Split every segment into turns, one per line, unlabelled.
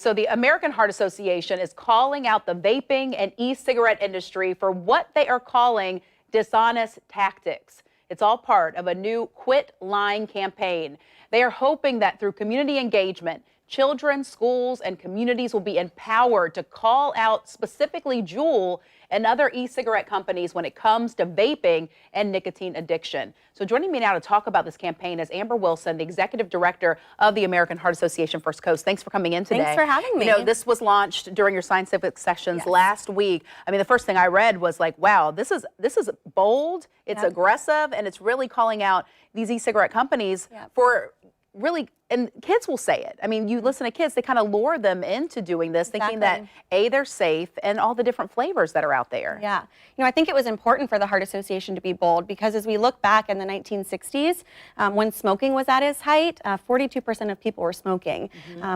So the American Heart Association is calling out the vaping and e-cigarette industry for what they are calling dishonest tactics. It's all part of a new Quit Lying campaign. They are hoping that through community engagement, children, schools, and communities will be empowered to call out specifically Juul and other e-cigarette companies when it comes to vaping and nicotine addiction. So joining me now to talk about this campaign is Amber Wilson, the Executive Director of the American Heart Association First Coast. Thanks for coming in today.
Thanks for having me.
You know, this was launched during your scientific sessions last week. I mean, the first thing I read was like, wow, this is bold, it's aggressive, and it's really calling out these e-cigarette companies for really, and kids will say it. I mean, you listen to kids, they kind of lure them into doing this, thinking that A, they're safe, and all the different flavors that are out there.
Yeah. You know, I think it was important for the Heart Association to be bold because as we look back in the 1960s, when smoking was at its height, 42% of people were smoking.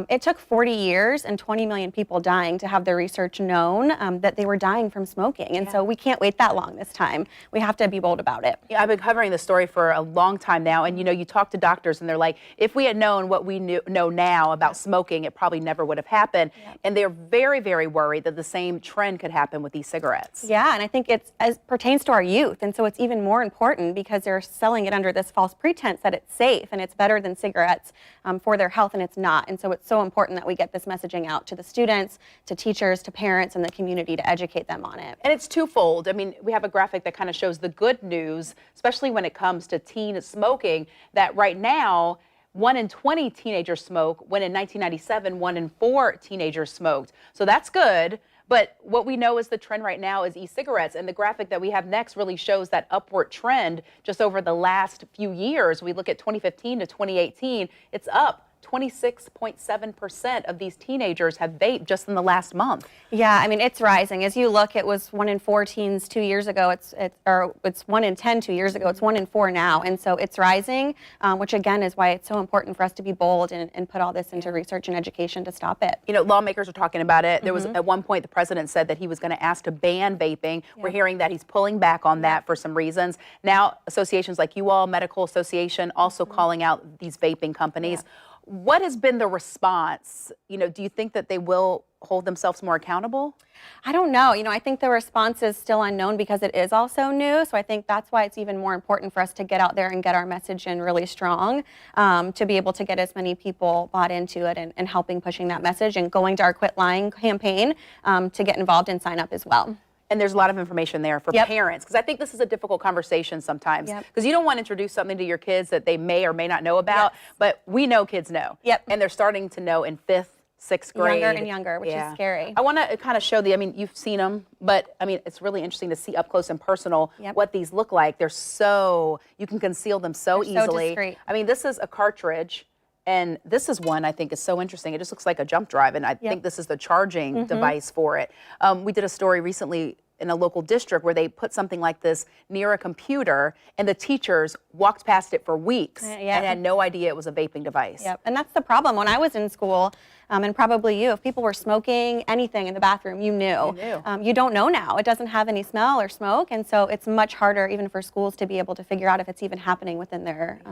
It took 40 years and 20 million people dying to have the research known that they were dying from smoking. And so we can't wait that long this time. We have to be bold about it.
Yeah, I've been covering this story for a long time now. And, you know, you talk to doctors and they're like, if we had known what we know now about smoking, it probably never would have happened. And they're very, very worried that the same trend could happen with these cigarettes.
Yeah, and I think it's as pertains to our youth. And so it's even more important because they're selling it under this false pretense that it's safe and it's better than cigarettes for their health, and it's not. And so it's so important that we get this messaging out to the students, to teachers, to parents, and the community to educate them on it.
And it's twofold. I mean, we have a graphic that kind of shows the good news, especially when it comes to teen smoking, that right now, 1 in 20 teenagers smoke, when in 1997, 1 in 4 teenagers smoked. So that's good. But what we know is the trend right now is e-cigarettes. And the graphic that we have next really shows that upward trend just over the last few years. We look at 2015 to 2018, it's up. 26.7% of these teenagers have vaped just in the last month.
Yeah, I mean, it's rising. As you look, it was 1 in 4 teens 2 years ago. It's 1 in 10 2 years ago. It's 1 in 4 now. And so it's rising, which again is why it's so important for us to be bold and put all this into research and education to stop it.
You know, lawmakers are talking about it. There was at one point the president said that he was going to ask to ban vaping. We're hearing that he's pulling back on that for some reasons. Now, associations like you all, Medical Association, also calling out these vaping companies. What has been the response? You know, do you think that they will hold themselves more accountable?
I don't know. You know, I think the response is still unknown because it is also new. So I think that's why it's even more important for us to get out there and get our message in really strong to be able to get as many people bought into it and helping pushing that message and going to our Quit Lying campaign to get involved and sign up as well.
And there's a lot of information there for parents, because I think this is a difficult conversation sometimes, because you don't want to introduce something to your kids that they may or may not know about, but we know kids know. And they're starting to know in 5th, 6th grade.
Younger and younger, which is scary.
I want to kind of show I mean, you've seen them, but I mean, it's really interesting to see up close and personal what these look like. They're so, you can conceal them so easily.
So discreet.
I mean, this is a cartridge. And this is one I think is so interesting. It just looks like a jump drive, and I think this is the charging device for it. We did a story recently in a local district where they put something like this near a computer, and the teachers walked past it for weeks and had no idea it was a vaping device.
And that's the problem. When I was in school, and probably you, if people were smoking anything in the bathroom, you knew. You don't know now. It doesn't have any smell or smoke, and so it's much harder even for schools to be able to figure out if it's even happening within their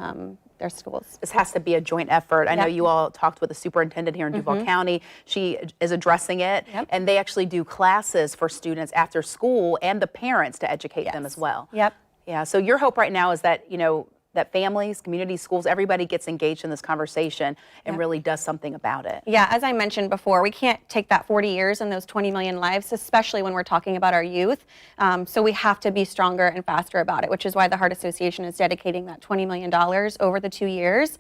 schools.
This has to be a joint effort. I know you all talked with the superintendent here in Duval County. She is addressing it, and they actually do classes for students after school and the parents to educate them as well. Yeah, so your hope right now is that, you know, that families, communities, schools, everybody gets engaged in this conversation and really does something about it.
Yeah, as I mentioned before, we can't take that 40 years and those 20 million lives, especially when we're talking about our youth. So we have to be stronger and faster about it, which is why the Heart Association is dedicating that $20 million over the 2 years,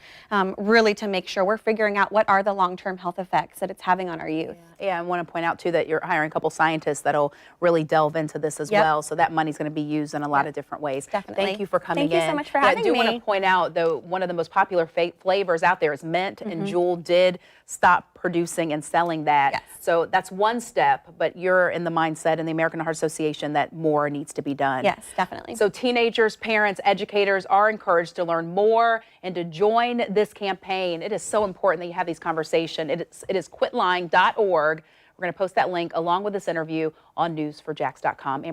really to make sure we're figuring out what are the long-term health effects that it's having on our youth.
Yeah, I want to point out, too, that you're hiring a couple scientists that'll really delve into this as well. So that money's going to be used in a lot of different ways.
Definitely.
Thank you for coming in.
Thank you so much for having me.
I do want to point out, though, one of the most popular flavors out there is mint, and Juul did stop producing and selling that. So that's one step, but you're in the mindset in the American Heart Association that more needs to be done.
Yes, definitely.
So teenagers, parents, educators are encouraged to learn more and to join this campaign. It is so important that you have these conversations. It is quitlying.org. We're going to post that link along with this interview on newsforjax.com.